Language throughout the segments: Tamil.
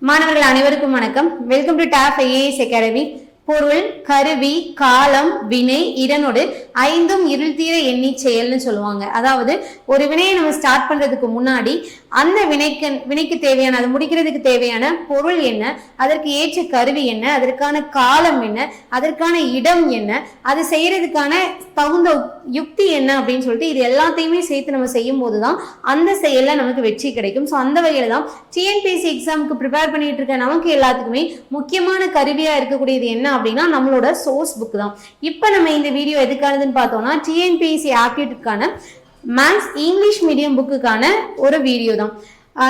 மாணவர்கள் அனைவருக்கும் வணக்கம். Welcome to top IAS academy. பொருள், கருவி, காலம், வினை, இடனோடு ஐந்தும் இருள் தீர எண்ணி செயல்னு சொல்லுவாங்க. அதாவது ஒரு வினையை நம்ம ஸ்டார்ட் பண்றதுக்கு முன்னாடி அந்த வினைக்கு தேவையான, அது முடிக்கிறதுக்கு தேவையான பொருள் என்ன, அதற்கு ஏற்ற கருவி என்ன, அதற்கான காலம் என்ன, அதற்கான இடம் என்ன, அது செய்யறதுக்கான தகுந்த யுக்தி என்ன அப்படின்னு சொல்லிட்டு இது எல்லாத்தையுமே சேர்த்து நம்ம செய்யும் போதுதான் அந்த செயல்ல நமக்கு வெற்றி கிடைக்கும். ஸோ அந்த வகையில தான் டிஎன்பிஎஸ்சி எக்ஸாமுக்கு ப்ரிப்பேர் பண்ணிட்டு இருக்க நமக்கு எல்லாத்துக்குமே முக்கியமான கருவியா இருக்கக்கூடியது என்ன அப்படின்னா நம்மளோட சோர்ஸ் புக் தான். இப்போ நம்ம இந்த வீடியோ எதுக்கானதுன்னு பார்த்தோம்னா டிஎன்பிஎஸ்சி ஆப்டிடியூட்கான மேத்ஸ் இங்கிலீஷ் மீடியம் புக்குக்கான ஒரு வீடியோ தான்.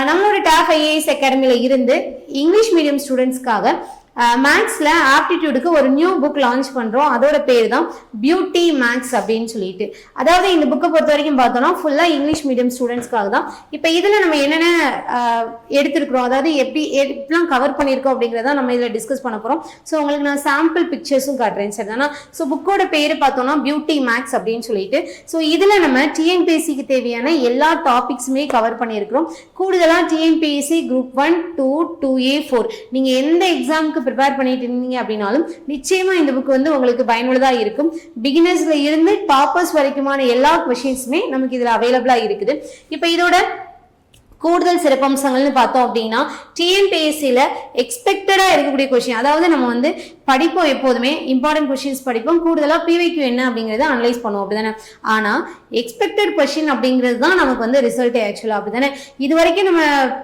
நம்மளோட டாப் ஐஏஎஸ் அகாடமியில இருந்து இங்கிலீஷ் மீடியம் ஸ்டூடெண்ட்ஸ்க்காக மேத்ஸ்ல ஆப்டிடியூடுக்கு ஒரு நியூ புக் லான்ச் பண்றோம். அதோட பேர் தான் பியூட்டி மேத்ஸ் அப்படின்னு சொல்லிட்டு. அதாவது இந்த புக்கை பொறுத்த வரைக்கும் பார்த்தோம்னா ஃபுல்லா இங்கிலீஷ் மீடியம் ஸ்டூடெண்ட்ஸ்க்காக தான். இப்போ இதுல நம்ம என்னென்ன எடுத்திருக்கிறோம், அதாவது எப்படிலாம் கவர் பண்ணியிருக்கோம் அப்படிங்கிறத நம்ம இதில் டிஸ்கஸ் பண்ண போறோம். ஸோ உங்களுக்கு நான் சாம்பிள் பிக்சர்ஸும் காட்டுறேன் சார் தானே. ஸோ புக்கோட பேர் பார்த்தோம்னா பியூட்டி மேத்ஸ் அப்படின்னு சொல்லிட்டு. ஸோ இதுல நம்ம டிஎன்பிஎஸ்சிக்கு தேவையான எல்லா டாபிக்ஸுமே கவர் பண்ணியிருக்கிறோம். கூடுதலாக டிஎன்பிஎஸ்சி குரூப் 1, 2, 2A, 4 நீங்க எந்த எக்ஸாமுக்கு ப்ரிப்பேர் பண்ணிட்டு இருந்தீங்க அப்படின்னாலும் நிச்சயமா இந்த புக் வந்து உங்களுக்கு பயனுள்ளதா இருக்கும். பிகினர்ஸ்ல இருந்து டாப்பர்ஸ் வரைக்குமான எல்லா கொஸ்டின்ஸுமே நமக்கு இதுல அவைலபிளா இருக்குது. இப்போ இதோட கூடுதல் சிறப்பம்சங்கள்னு பார்த்தோம் அப்படின்னா டிஎன்பிஎஸ்சியில் எக்ஸ்பெக்டடாக இருக்கக்கூடிய கொஸ்டின், அதாவது நம்ம வந்து படிப்போம், எப்போதுமே இம்பார்ட்டன்ட் கொஸ்டின்ஸ் படிப்போம், கூடுதலாக பிவைக்யூ என்ன அப்படிங்கிறத அனலைஸ் பண்ணுவோம் அப்படிதானே. ஆனால் எக்ஸ்பெக்டட் கொஸ்டின் அப்படிங்கிறது தான் நமக்கு வந்து ரிசல்ட்டே ஆக்சுவலாக அப்படிதானே. இது வரைக்கும் நம்ம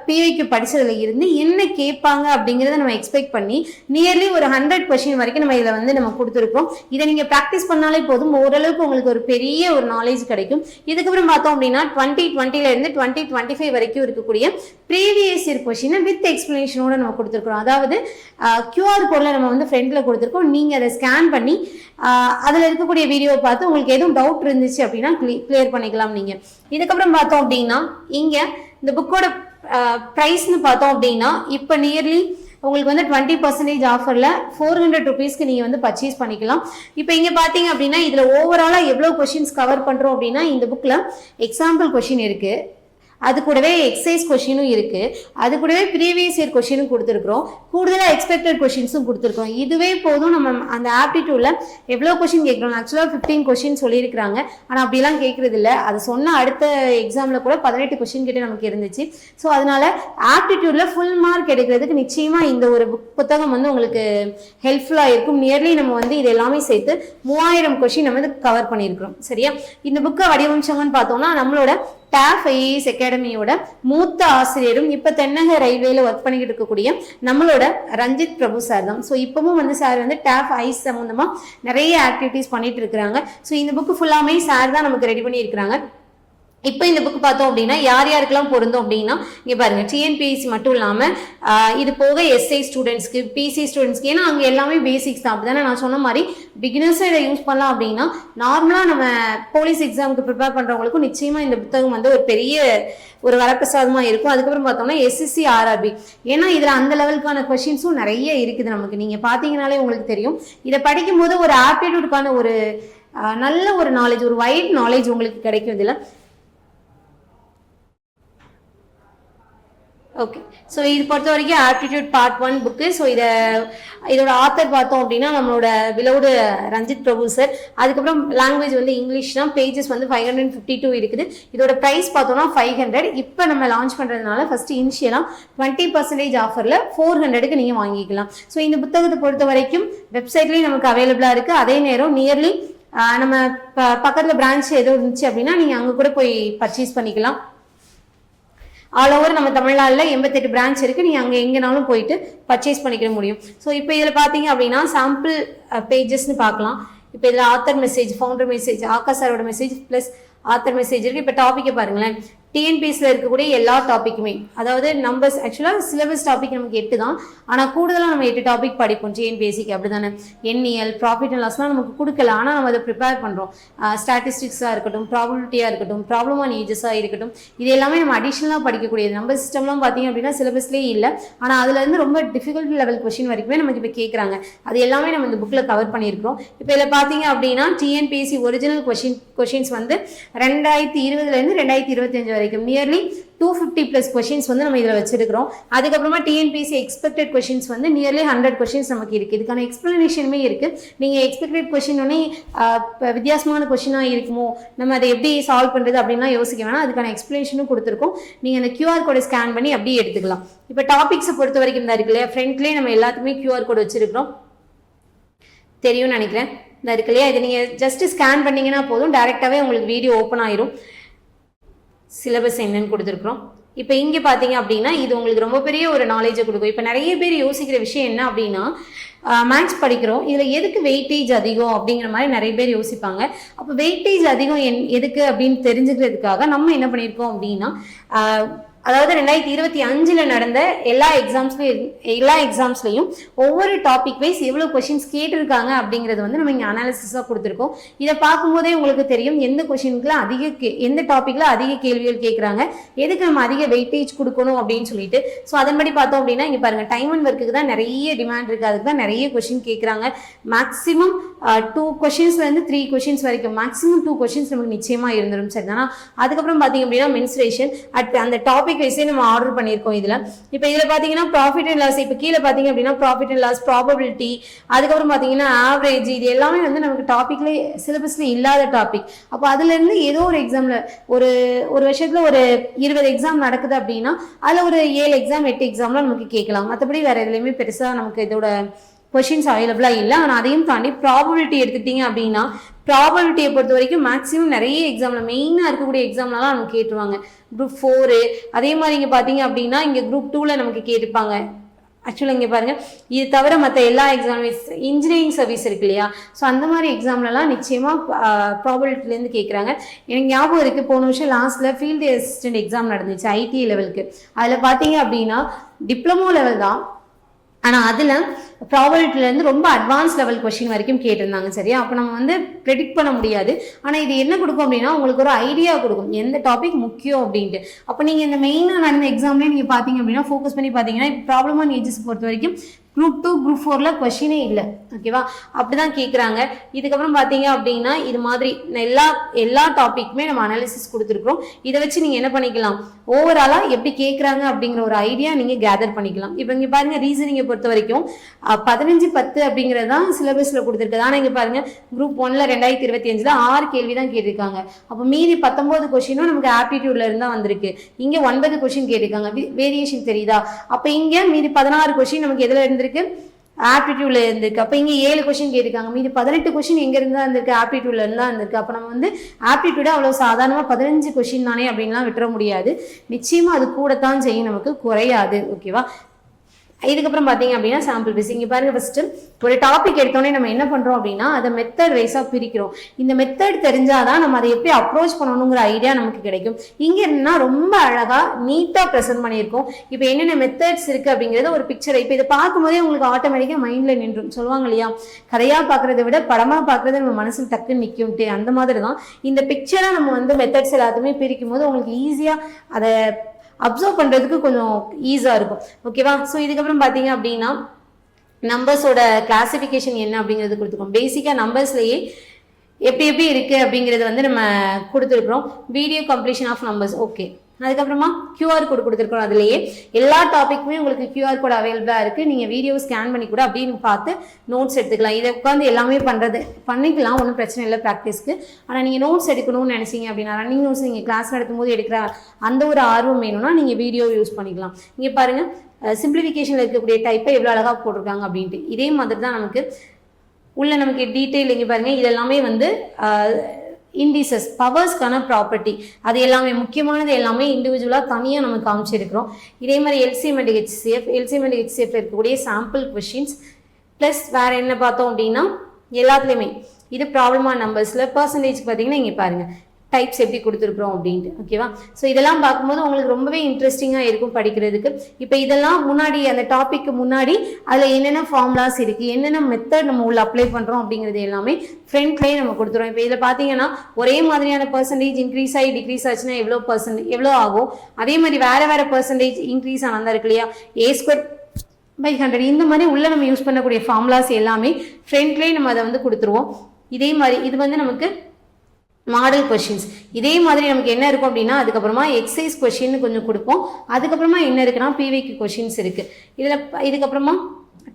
பிவைக்யூ படிச்சதுல இருந்து என்ன கேட்பாங்க அப்படிங்கிறத நம்ம எக்ஸ்பெக்ட் பண்ணி நியர்லி ஒரு 100 கொஸ்டின் வரைக்கும் நம்ம இதில் வந்து நம்ம கொடுத்துருக்கோம். இதை நீங்கள் ப்ராக்டிஸ் பண்ணாலே போதும், ஓரளவுக்கு உங்களுக்கு ஒரு பெரிய ஒரு நாலேஜ் கிடைக்கும். இதுக்கப்புறம் பார்த்தோம் அப்படின்னா 2020 இருந்து 2025 வரைக்கும் இருக்கக்கூடிய ப்ரீவியஸ் இயர் கொஸ்டினை வித் எக்ஸ்பிளனேஷனோட நம்ம கொடுத்துருக்கோம். அதாவது கியூஆர் கோட்ல நம்ம வந்து ஃப்ரெண்ட்ல கொடுத்துருக்கோம். நீங்க அதை ஸ்கேன் பண்ணி அதுல இருக்கக்கூடிய வீடியோவை பார்த்து உங்களுக்கு எதுவும் டவுட் இருந்துச்சு அப்படின்னா கிளியர் பண்ணிக்கலாம் நீங்க. இதுக்கப்புறம் பார்த்தோம் அப்படின்னா இங்க இந்த புக்கோட பிரைஸ்னு பார்த்தோம் அப்படின்னா இப்போ நியர்லி உங்களுக்கு வந்து 20% ஆஃபர்ல 400 ருபீஸ்க்கு நீங்க வந்து பர்ச்சேஸ் பண்ணிக்கலாம். இப்போ இங்க பாத்தீங்க அப்படின்னா இதுல ஓவராலா எவ்வளவு கொஸ்டின்ஸ் கவர் பண்றோம் அப்படின்னா இந்த புக்ல எக்ஸாம்பிள் கொஸ்டின் இருக்கு, அது கூடவே எக்ஸசைஸ் கொஸ்டினும் இருக்கு, அது கூடவே ப்ரீவியஸ் இயர் கொஸ்டினும் கொடுத்துருக்கோம், கூடுதலாக எக்ஸ்பெக்டட் கொஸ்டின்ஸும் கொடுத்துருக்கோம். இதுவே போதும். நம்ம அந்த ஆப்டிடியூட்ல எவ்வளோ கொஸ்டின் கேட்குறோம், ஆக்சுவலாக 15 கொஸ்டின் சொல்லியிருக்கிறாங்க, ஆனால் அப்படிலாம் கேட்கறது இல்லை. அது சொன்ன அடுத்த எக்ஸாமில் கூட 18 கொஸ்டின் கிட்ட நமக்கு இருந்துச்சு. ஸோ அதனால ஆப்டிடியூட்ல ஃபுல் மார்க் எடுக்கிறதுக்கு நிச்சயமா இந்த ஒரு புத்தகம் வந்து உங்களுக்கு ஹெல்ப்ஃபுல்லாக இருக்கும். நியர்லி நம்ம வந்து இது எல்லாமே சேர்த்து 3000 கொஸ்டின் நம்ம வந்து கவர் பண்ணியிருக்கிறோம். சரியா? இந்த புக்கை வடிவமைச்சவங்கன்னு பார்த்தோம்னா நம்மளோட டாப் ஐஏஎஸ் அகாடமியோட மூத்த ஆசிரியரும் இப்ப தென்னக ரயில்வேல ஒர்க் பண்ணிக்கிட்டு இருக்கக்கூடிய நம்மளோட ரஞ்சித் பிரபு சார் தான். ஸோ இப்பவும் வந்து சார் வந்து டாப் ஐஸ் சம்பந்தமா நிறைய ஆக்டிவிட்டிஸ் பண்ணிட்டு இருக்கிறாங்க. ஸோ இந்த புக்கு ஃபுல்லாமே சார் தான் நமக்கு ரெடி பண்ணி இருக்கிறாங்க. இப்போ இந்த புக் பார்த்தோம் அப்படின்னா யார் யாருக்கெல்லாம் பொருந்தும் அப்படின்னா இங்கே பாருங்க, டிஎன்பிஎஸ்சி மட்டும் இல்லாமல் இது போக எஸ்ஐ ஸ்டூடெண்ட்ஸ்க்கு, பிசி ஸ்டூடெண்ட்ஸ்க்கு, ஏன்னா அங்கே எல்லாமே பேசிக்ஸ் தான். அப்படி தானே நான் சொன்ன மாதிரி பிகினர்ஸும் இதை யூஸ் பண்ணலாம். அப்படின்னா நார்மலாக நம்ம போலீஸ் எக்ஸாமுக்கு ப்ரிப்பேர் பண்ணுறவங்களுக்கும் நிச்சயமாக இந்த புத்தகம் வந்து ஒரு பெரிய ஒரு வரப்பிரசாதமாக இருக்கும். அதுக்கப்புறம் பார்த்தோம்னா எஸ்எஸ்சி ஆர்ஆர்பி, ஏன்னா இதில் அந்த லெவலுக்கான கொஸ்டின்ஸும் நிறைய இருக்குது நமக்கு. நீங்கள் பார்த்தீங்கனாலே உங்களுக்கு தெரியும். இதை படிக்கும்போது ஒரு ஆப்டிடியூடுக்கான ஒரு நல்ல ஒரு நாலேஜ், ஒரு வைட் நாலேஜ் உங்களுக்கு கிடைக்கும் இதில். ஓகே, ஸோ இது பொறுத்த வரைக்கும் ஆப்டிடியூட் பார்ட் 1 புக்கு. ஸோ இதோட ஆத்தர் பார்த்தோம் அப்படின்னா நம்மளோட பிலவுடு ரஞ்சித் பிரபு சார். அதுக்கப்புறம் லாங்குவேஜ் வந்து இங்கிலீஷ் தான். பேஜஸ் வந்து 552 இருக்குது. இதோட ப்ரைஸ் பார்த்தோம்னா 500. இப்போ நம்ம லான்ச் பண்ணுறதுனால ஃபர்ஸ்ட் இனிஷியலாக 20% ஆஃபரில் 400க்கு நீங்கள் வாங்கிக்கலாம். ஸோ இந்த புத்தகத்தை பொறுத்த வரைக்கும் வெப்சைட்லேயும் நமக்கு அவைலபிளாக இருக்குது. அதே நேரம் நியர்லி நம்ம பக்கத்தில் பிரான்ச் எதுவும் இருந்துச்சு அப்படின்னா நீங்கள் அங்கே கூட போய் பர்ச்சேஸ் பண்ணிக்கலாம். ஆல் ஓவர் நம்ம தமிழ்நாட்டில் 88 பிரான்ச் இருக்குது. நீங்கள் அங்கே எங்கேனாலும் போயிட்டு பர்ச்சேஸ் பண்ணிக்க முடியும். ஸோ இப்போ இதில் பார்த்தீங்க அப்படின்னா சாம்பிள் பேஜஸ்ன்னு பார்க்கலாம். இப்போ இதில் author message, founder message, Akash சாரோட மெசேஜ் ப்ளஸ் ஆத்தர் மெசேஜ் இருக்குது. இப்போ டாப்பிக்கை பாருங்களேன், டிஎன்பிஎஸ்சியில் இருக்கக்கூடிய எல்லா டாப்பிக்குமே, அதாவது நம்பர்ஸ் ஆக்சுவலாக சிலபஸ் டாபிக் நமக்கு 8 தான், ஆனால் கூடுதலாக நம்ம 8 டாபிக் படிப்போம் டிஎன்பிஎஸ்சிக்கு. அப்படி தானே எண்ணியல், ப்ராஃபிட் அண்ட் லாஸ்லாம் நமக்கு கொடுக்கல, ஆனால் நம்ம அதை ப்ரிப்பேர் பண்ணுறோம். ஸ்டாட்டிஸ்டிக்ஸாக இருக்கட்டும், ப்ராபபிலிட்டியாக இருக்கட்டும், ப்ராப்ளம் ஆன் ஏஜஸாக இருக்கட்டும், இது எல்லாமே நம்ம அடிஷ்னலாக படிக்கக்கூடியது. நம்பர் சிஸ்டம்லாம் பார்த்தீங்க அப்படின்னா சிலபஸ்லேயே இல்லை, ஆனால் அதுலேருந்து ரொம்ப டிஃபிகல்ட் லெவல் கொஸ்டின் வரைக்குமே நமக்கு இப்போ கேட்குறாங்க. அது எல்லாமே நம்ம இந்த புக்கில் கவர் பண்ணியிருக்கிறோம். இப்போ இதில் பார்த்தீங்க அப்படின்னா டிஎன்பிஎஸ்சி ஒரிஜினல் கொஷின்ஸ் வந்து 2020 2025 வரைக்கும் நியர்லி 250+ கொஷின்ஸ் வந்து நம்ம இதில் வச்சிருக்கிறோம். அதுக்கப்புறமா டிஎன்பிஎஸ்சி எக்ஸ்பெக்டட் கொஷின்ஸ் வந்து நியர்லி 100 கொஷின்ஸ் நமக்கு இருக்குது. இதுக்கான எக்ஸ்பிளனேஷனுமே இருக்குது. நீங்கள் எக்ஸ்பெக்டட் கொஷின் ஒன்னே வித்தியாசமான கொஷினாக இருக்குமோ, நம்ம அதை எப்படி சால்வ் பண்ணுறது அப்படின்லாம் யோசிக்க வேணாம். அதுக்கான எக்ஸ்பிளனேஷனும் கொடுத்துருக்கோம். நீங்கள் அந்த QR கோடை ஸ்கேன் பண்ணி அப்படியே எடுத்துக்கலாம். இப்போ டாபிக்ஸை பொறுத்த வரைக்கும் தான் இருக்கு இல்லையா, ஃப்ரண்ட்லேயே நம்ம எல்லாத்துக்குமே QR கோடு வச்சிருக்கிறோம், தெரியும்னு நினைக்கிறேன். இந்த இருக்கு இல்லையா, இது நீங்கள் ஜஸ்ட் ஸ்கேன் பண்ணிங்கன்னா போதும், டேரெக்டாகவே உங்களுக்கு வீடியோ ஓப்பன் ஆயிரும். சிலபஸ் என்னன்னு கொடுத்துருக்குறோம். இப்போ இங்கே பார்த்தீங்க அப்படின்னா இது உங்களுக்கு ரொம்ப பெரிய ஒரு நாலேஜை கொடுக்கும். இப்போ நிறைய பேர் யோசிக்கிற விஷயம் என்ன அப்படின்னா, மேக்ஸ் படிக்கிறோம், இதில் எதுக்கு வெயிட்டேஜ் அதிகம் அப்படிங்கிற மாதிரி நிறைய பேர் யோசிப்பாங்க. அப்போ வெயிட்டேஜ் அதிகம் எதுக்கு அப்படின்னு தெரிஞ்சுக்கிறதுக்காக நம்ம என்ன பண்ணியிருக்கோம் அப்படின்னா, அதாவது 2025 நடந்த எல்லா எக்ஸாம்ஸ்லையும் ஒவ்வொரு டாபிக் வைஸ் எவ்வளோ கொஷின்ஸ் கேட்டிருக்காங்க அப்படிங்கிறது வந்து நம்ம இங்கே அனாலிசிஸாக கொடுத்துருக்கோம். இதை பார்க்கும்போதே உங்களுக்கு தெரியும் எந்த கொஷினுக்குலாம் எந்த டாப்பிக்கில் அதிக கேள்விகள் கேட்குறாங்க, எதுக்கு நம்ம அதிக வெயிட்டேஜ் கொடுக்கணும் அப்படின்னு சொல்லிட்டு. ஸோ அதன்படி பார்த்தோம் அப்படின்னா இங்கே பாருங்கள், டைம் அண்ட் ஒர்க்குக்கு தான் நிறைய டிமாண்ட் இருக்குது, அதுக்கு தான் நிறைய கொஷின் கேட்குறாங்க. மேக்ஸிமம் 2 கொஷின்ஸ்லேருந்து 3 கொஷின்ஸ் வரைக்கும், மேக்ஸிமம் 2 கொஷின்ஸ் நமக்கு நிச்சயமாக இருந்துடும். சரிதானா? அதுக்கப்புறம் பார்த்தீங்க அப்படின்னா மென்சுரேஷன் அந்த டாபிக் வைஸே நம்ம ஆர்டர் பண்ணியிருக்கோம். இப்போ இதில் பார்த்தீங்கன்னா ப்ராஃபிட் அண்ட் லாஸ், இப்போ கீழே பார்த்தீங்க அப்படின்னா ப்ராஃபிட் அண்ட் லாஸ், ப்ராபபிலிட்டி, அதுக்கப்புறம் பார்த்தீங்கன்னா ஆவரேஜ், இது எல்லாமே வந்து நமக்கு டாப்பிக்லேயே சிலபஸில் இல்லாத டாபிக். அப்போ அதுலேருந்து ஏதோ ஒரு எக்ஸாமில் ஒரு வருஷத்தில் ஒரு 20 எக்ஸாம் நடக்குது அப்படின்னா அதில் ஒரு 7 எக்ஸாம் 8 எக்ஸாம்லாம் நமக்கு கேட்கலாம். மற்றபடி வேறு எதுலையுமே பெருசாக நமக்கு இதோட கொஷின்ஸ் அவைலபிளாக இல்லை. ஆனால் அதையும் தாண்டி ப்ராபபிலிட்டி எடுத்துக்கிட்டீங்க அப்படின்னா, ப்ராபபிலிட்டியை பொறுத்த வரைக்கும் மேக்ஸிமம் நிறைய எக்ஸாமில் மெயினாக இருக்கக்கூடிய எக்ஸாம்லாம் நமக்கு கேட்டுருவாங்க. குரூப் 4 அதே மாதிரி இங்கே பார்த்தீங்க அப்படின்னா இங்கே குரூப் 2ல் நமக்கு கேட்டுப்பாங்க. ஆக்சுவலாக இங்கே பாருங்கள், இது தவிர மற்ற எல்லா எக்ஸாம்ஸ், இன்ஜினியரிங் சர்வீஸ் இருக்கு இல்லையா, ஸோ அந்த மாதிரி எக்ஸாம்லலாம் நிச்சயமாக ப்ராபபிலிட்டிலேருந்து கேட்குறாங்க. எனக்கு ஞாபகம் இருக்குது, போன வருஷம் லாஸ்ட்டில் ஃபீல்டு அசிஸ்டன்ட் எக்ஸாம் நடந்துச்சு ITI லெவலுக்கு. அதில் பார்த்தீங்க அப்படின்னா டிப்ளமோ லெவல் தான், ஆனால் அதில் ப்ராபபிலிட்டிலேருந்து ரொம்ப அட்வான்ஸ் லெவல் கொஷின் வரைக்கும் கேட்டிருந்தாங்க. சரியா? அப்போ நம்ம வந்து ப்ரெடிக்ட் பண்ண முடியாது. ஆனால் இது என்ன கொடுக்கும் அப்படின்னா உங்களுக்கு ஒரு ஐடியா கொடுக்கும் எந்த டாபிக் முக்கியம் அப்படின்ட்டு. அப்போ நீங்கள் இந்த மெயினாக நடந்த எக்ஸாம்லேயே நீங்கள் பார்த்தீங்க அப்படின்னா ஃபோக்கஸ் பண்ணி பார்த்தீங்கன்னா இப்போ ப்ராப்ளம் அண்ட் ஏஜஸ் பொறுத்த வரைக்கும் குரூப் 2 குரூப் 4ல கொஷினே இல்லை. ஓகேவா? அப்படிதான் கேட்குறாங்க. இதுக்கப்புறம் பார்த்தீங்க அப்படின்னா இது மாதிரி எல்லா டாப்பிக்குமே நம்ம அனாலிசிஸ் கொடுத்துருக்குறோம். இதை வச்சு நீங்கள் என்ன பண்ணிக்கலாம், ஓவராலாக எப்படி கேட்குறாங்க அப்படிங்கிற ஒரு ஐடியா நீங்கள் கேதர் பண்ணிக்கலாம். இப்போ இங்கே பாருங்கள், ரீசனிங்கை பொறுத்த வரைக்கும் 15-10 அப்படிங்கிறது தான் சிலபஸில் கொடுத்துருக்குது. ஆனால் இங்கே பாருங்கள், குரூப் 1ல் 2025 6 கேள்வி தான் கேட்டிருக்காங்க. அப்போ மீதி 19 கொஷினும் நமக்கு ஆப்டிடியூட்ல இருந்தால் வந்திருக்கு. இங்கே 9 கொஷின் கேட்டிருக்காங்க. வேரியேஷன் தெரியுதா? அப்போ இங்கே மீதி 16 கொஷின் நமக்கு எதில் இருந்து ஆப்டிடியூட்ல இருந்திருக்கு. அப்போ இங்கே 7 கொஷின் கேட்டிருக்காங்க. மீதி 18 கொஷின் எங்க இருந்தா இருந்திருக்கு, ஆப்டிடியூட்ல இருந்தா இருந்திருக்கு. அப்போ நம்ம வந்து ஆப்டிடியூட அவ்வளவு சாதாரணமா 15 கொஷின் தானே அப்படின்லாம் விட்டுற முடியாது. நிச்சயமா அது கூடத்தான் செய்யும், நமக்கு குறையாது. ஓகேவா? இதுக்கப்புறம் பார்த்தீங்க அப்படின்னா சாம்பிள் பேஸ். இங்கே பாருங்க, ஃபர்ஸ்ட் ஒரு டாபிக் எடுத்தோடனே நம்ம என்ன பண்றோம் அப்படின்னா அதை மெத்தட் வைஸா பிரிக்கிறோம். இந்த மெத்தட் தெரிஞ்சாதான் நம்ம அதை எப்படி அப்ரோச் பண்ணணுங்கிற ஐடியா நமக்கு கிடைக்கும். இங்க என்னன்னா ரொம்ப அழகா நீட்டா ப்ரெசென்ட் பண்ணியிருக்கோம். இப்போ என்னென்ன மெத்தட்ஸ் இருக்கு அப்படிங்கிறத ஒரு பிக்சர், இப்போ இதை பார்க்கும்போதே உங்களுக்கு ஆட்டோமேட்டிக்கா மைண்ட்ல நின்றும். சொல்லுவாங்க இல்லையா, கதையா பார்க்கறத விட படமா பார்க்கறது நம்ம மனசுல டக்குன்னு நிற்கும்ட்டு. அந்த மாதிரி தான் இந்த பிக்சரா நம்ம வந்து மெத்தட்ஸ் எல்லாத்தையுமே பிரிக்கும் போது உங்களுக்கு ஈஸியா அதை அப்சர்வ் பண்ணுறதுக்கு கொஞ்சம் ஈஸியாக இருக்கும். ஓகேவா? ஸோ இதுக்கப்புறம் பார்த்தீங்க அப்படின்னா நம்பர்ஸோட கிளாசிஃபிகேஷன் என்ன அப்படிங்கிறது கொடுத்துருக்கோம். பேசிக்காக நம்பர்ஸ்லேயே எப்படி இருக்குது அப்படிங்கிறது வந்து நம்ம கொடுத்துருக்குறோம். Video completion of numbers. Okay, அதுக்கப்புறமா QR கோடு கொடுத்துருக்கோம். அதுலேயே எல்லா டாப்பிக்குமே உங்களுக்கு QR கோடு அவைலபிளாக இருக்குது. நீங்கள் வீடியோ ஸ்கேன் பண்ணி கூட அப்படின்னு பார்த்து நோட்ஸ் எடுத்துக்கலாம். இதை உட்காந்து எல்லாமே பண்ணிக்கலாம், ஒன்றும் பிரச்சனை இல்லை ப்ராக்டிஸ்க்கு. ஆனால் நீங்கள் நோட்ஸ் எடுக்கணும்னு நினைச்சீங்க அப்படின்னா, ரன்னிங் நோட்ஸ் நீங்கள் கிளாஸ் நடத்தும் போது எடுக்கிற அந்த ஒரு ஆர்வம் வேணும்னா நீங்கள் வீடியோ யூஸ் பண்ணிக்கலாம். இங்கே பாருங்கள், சிம்பிளிஃபிகேஷனில் இருக்கக்கூடிய டைப்பை எவ்வளோ அழகாக போட்டிருக்காங்க அப்படின்ட்டு. இதே மாதிரி தான் நமக்கு டீட்டெயில் இங்கே பாருங்கள், இதெல்லாமே வந்து இண்டிசஸ், பவர்ஸ்க்கான ப்ராப்பர்ட்டி, அது எல்லாமே முக்கியமானது எல்லாமே இண்டிவிஜுவலாக தனியாக நம்ம காமிச்சிருக்கிறோம். இதே மாதிரி LCM and HCF இருக்கக்கூடிய சாம்பிள் கொஷின்ஸ் ப்ளஸ் வேறு என்ன பார்த்தோம் அப்படின்னா எல்லாத்துலேயுமே இது ப்ராப்ளமான நம்பர்ஸில் பர்சன்டேஜ் பார்த்தீங்கன்னா இங்கே பாருங்கள் டைப்ஸ் எப்படி கொடுத்துருக்குறோம் அப்படின்ட்டு. ஓகேவா? ஸோ இதெல்லாம் பார்க்கும்போது உங்களுக்கு ரொம்பவே இன்ட்ரெஸ்டிங்காக இருக்கும் படிக்கிறதுக்கு. இப்போ இதெல்லாம் முன்னாடி அந்த டாப்பிக்கு முன்னாடி அதில் என்னென்ன ஃபார்முலாஸ் இருக்குது, என்னென்ன மெத்தட் நம்ம உள்ள அப்ளை பண்ணுறோம் அப்படிங்கிறது எல்லாமே ஃப்ரண்ட்லேயே நம்ம கொடுத்துருவோம். இப்போ இதில் பார்த்தீங்கன்னா ஒரே மாதிரியான பர்சன்டேஜ் இன்க்ரீஸ் ஆகி டிக்ரீஸ் ஆச்சுன்னா எவ்வளோ ஆகும், அதே மாதிரி வேறு பர்சன்டேஜ் இன்க்ரீஸ் ஆனால் இருக்கு இல்லையா, A²/100 இந்த மாதிரி உள்ள நம்ம யூஸ் பண்ணக்கூடிய ஃபார்முலாஸ் எல்லாமே ஃப்ரண்ட்லேயே நம்ம அதை வந்து கொடுத்துருவோம். இதே மாதிரி இது வந்து நமக்கு மாடல் கொஷின்ஸ். இதே மாதிரி நமக்கு என்ன இருக்கும் அப்படின்னா அதுக்கப்புறமா எக்ஸசைஸ் கொஷின் கொஞ்சம் கொடுப்போம். அதுக்கப்புறமா என்ன இருக்குன்னா பிவிக்கு கொஷின்ஸ் இருக்குது. இதுக்கப்புறமா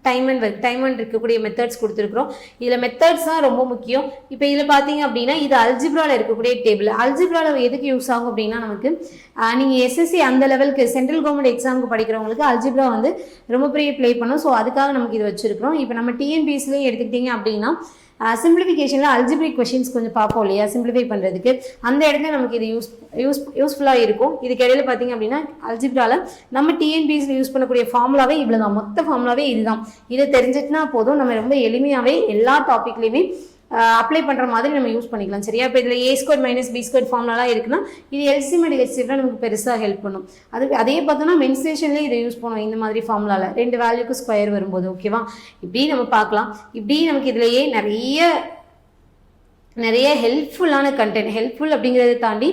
டைம் அண்ட் இருக்கக்கூடிய மெத்தட்ஸ் கொடுத்துருக்குறோம். இதில் மெத்தட்ஸ் தான் ரொம்ப முக்கியம். இப்போ இதில் பார்த்தீங்க அப்படின்னா இது அல்ஜிப்ராவில் இருக்கக்கூடிய டேபிள். அல்ஜிப்ராவில் எதுக்கு யூஸ் ஆகும் அப்படின்னா நமக்கு நீங்கள் எஸ்எஸ்சி அந்த லெவலுக்கு சென்ட்ரல் கவர்மெண்ட் எக்ஸாமுக்கு படிக்கிறவங்களுக்கு அல்ஜிப்ரா வந்து ரொம்ப பெரிய ப்ளே பண்ணும். ஸோ அதுக்காக நமக்கு இது வச்சுருக்கிறோம். இப்போ நம்ம டிஎன்பிஎஸ்சிலையும் எடுத்துக்கிட்டிங்க அப்படின்னா சிம்பிளிஃபிகேஷனில் அல்ஜிப்ரிக் கொஷின்ஸ் கொஞ்சம் பார்ப்போம் இல்லையா, சிம்பிளிஃபை பண்ணுறதுக்கு. அந்த இடத்துல நமக்கு இது யூஸ்ஃபுல்லாக இருக்கும். இதுக்கு இடையில பார்த்தீங்க அப்படின்னா அல்ஜிப்ராவில் நம்ம டிஎன்பிஎஸ்சியில் யூஸ் பண்ணக்கூடிய ஃபார்முலாவே இவ்வளோ தான், மொத்த ஃபார்முலாவே இதுதான். இதை தெரிஞ்சிட்டுனா போதும், நம்ம ரொம்ப எளிமையாகவே எல்லா டாப்பிக்லேயுமே அப்ளை பண்ணுற மாதிரி நம்ம யூஸ் பண்ணிக்கலாம். சரியா? இப்போ இதில் a² - b² ஃபார்முலாலாம் இருக்குன்னா இது எல்சிஎம் அண்ட் ஹெச்சிஎஃப் நமக்கு பெருசாக ஹெல்ப் பண்ணும். அதே பார்த்தோன்னா மென்சுரேஷன்லேயே இதை யூஸ் பண்ணுவோம். இந்த மாதிரி ஃபார்முலாவில் 2 வேல்யூக்கு ஸ்கொயர் வரும்போது ஓகேவா, இப்படி நம்ம பார்க்கலாம். இப்படி நமக்கு இதுலேயே நிறைய ஹெல்ப்ஃபுல்லான கண்டென்ட், ஹெல்ப்ஃபுல் அப்படிங்கிறத தாண்டி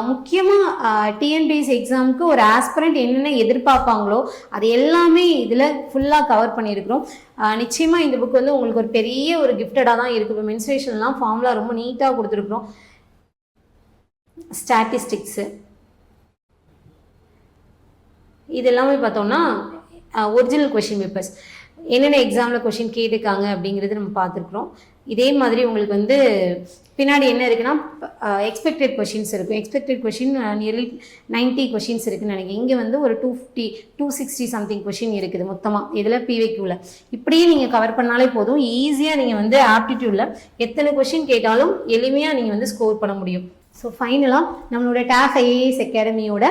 முக்கியமாக டிஎன்பிஎஸ்சி எக்ஸாமுக்கு ஒரு ஆஸ்பிரண்ட் என்னென்ன எதிர்பார்ப்பாங்களோ அது எல்லாமே இதில் ஃபுல்லாக கவர் பண்ணியிருக்கிறோம். நிச்சயமாக இந்த புக் வந்து உங்களுக்கு ஒரு பெரிய ஒரு கிஃப்டடாக தான் இருக்குது. இப்போ மென்சுரேஷன்லாம் ஃபார்முலா ரொம்ப நீட்டாக கொடுத்துருக்குறோம். ஸ்டாட்டிஸ்டிக்ஸு இது எல்லாமே பார்த்தோம்னா ஒரிஜினல் கொஷின் பேப்பர்ஸ் என்னென்ன எக்ஸாமில் கொஷின் கேட்டிருக்காங்க அப்படிங்கிறது நம்ம பார்த்துருக்குறோம். இதே மாதிரி உங்களுக்கு வந்து பின்னாடி என்ன இருக்குன்னா எக்ஸ்பெக்டட் கொஷின்ஸ் இருக்கும். எக்ஸ்பெக்டட் கொஷின் நியர்லி 90 கொஷின்ஸ் இருக்குன்னு நினைக்கிறேன். இங்கே வந்து ஒரு 260 சம்திங் கொஷின் இருக்குது மொத்தமாக இதில் பிவிக்யூவில். இப்படியே நீங்கள் கவர் பண்ணாலே போதும், ஈஸியாக நீங்கள் வந்து ஆப்டிடியூடில் எத்தனை கொஷின் கேட்டாலும் எளிமையாக நீங்கள் வந்து ஸ்கோர் பண்ண முடியும். ஸோ ஃபைனலாக நம்மளோட டாஃப் ஐஏஎஸ் அகாடமியோட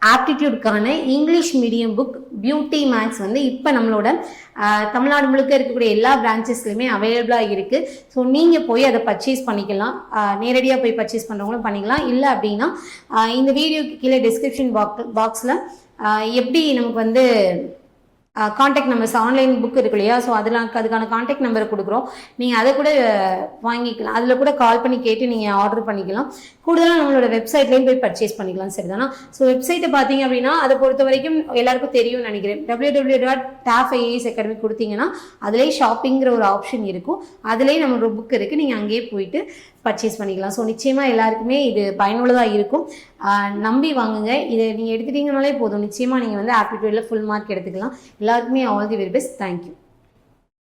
ஆப்டிடியூடுக்கான இங்கிலீஷ் மீடியம் புக் பியூட்டி மேக்ஸ் வந்து இப்போ நம்மளோட தமிழ்நாடு முழுக்க இருக்கக்கூடிய எல்லா பிரான்ச்சஸ்லையுமே அவைலபிளாக இருக்குது. ஸோ நீங்கள் போய் அதை பர்ச்சேஸ் பண்ணிக்கலாம். நேரடியாக போய் பர்ச்சேஸ் பண்ணுறவங்களும் பண்ணிக்கலாம். இல்லை அப்படின்னா இந்த வீடியோக்கு கீழே டிஸ்கிரிப்ஷன் பாக்ஸில் எப்படி நமக்கு வந்து காண்டாக்ட் நம்பர்ஸ் ஆன்லைன் புக் இருக்கு இல்லையா, ஸோ அதுக்கான காண்டாக்ட் நம்பரை கொடுக்குறோம். நீங்கள் அதை கூட வாங்கிக்கலாம். அதில் கூட கால் பண்ணி கேட்டு நீங்கள் ஆர்டர் பண்ணிக்கலாம். கூடுதலாக நம்மளோட வெப்சைட்லேயும் போய் பர்ச்சேஸ் பண்ணிக்கலாம். சரிதானா? ஸோ வெப்சைட்டை பார்த்தீங்க அப்படின்னா அதை பொறுத்த வரைக்கும் எல்லாருக்கும் தெரியும்னு நினைக்கிறேன். www.tafacademy கொடுத்தீங்கன்னா அதிலே ஷாப்பிங்கிற ஒரு ஆப்ஷன் இருக்கும். அதிலே நம்மளோட புக் இருக்குது, நீங்கள் அங்கேயே போயிட்டு பர்ச்சேஸ் பண்ணிக்கலாம். ஸோ நிச்சயமாக எல்லாருக்குமே இது பயனுள்ளதாக இருக்கும். நம்பி வாங்குங்க. இதை நீங்கள் எடுத்துட்டீங்கனாலே போதும், நிச்சயமாக நீங்கள் வந்து ஆப்டிடியூடில் ஃபுல் மார்க் எடுத்துக்கலாம். எல்லாருக்குமே all the very best. Thank you.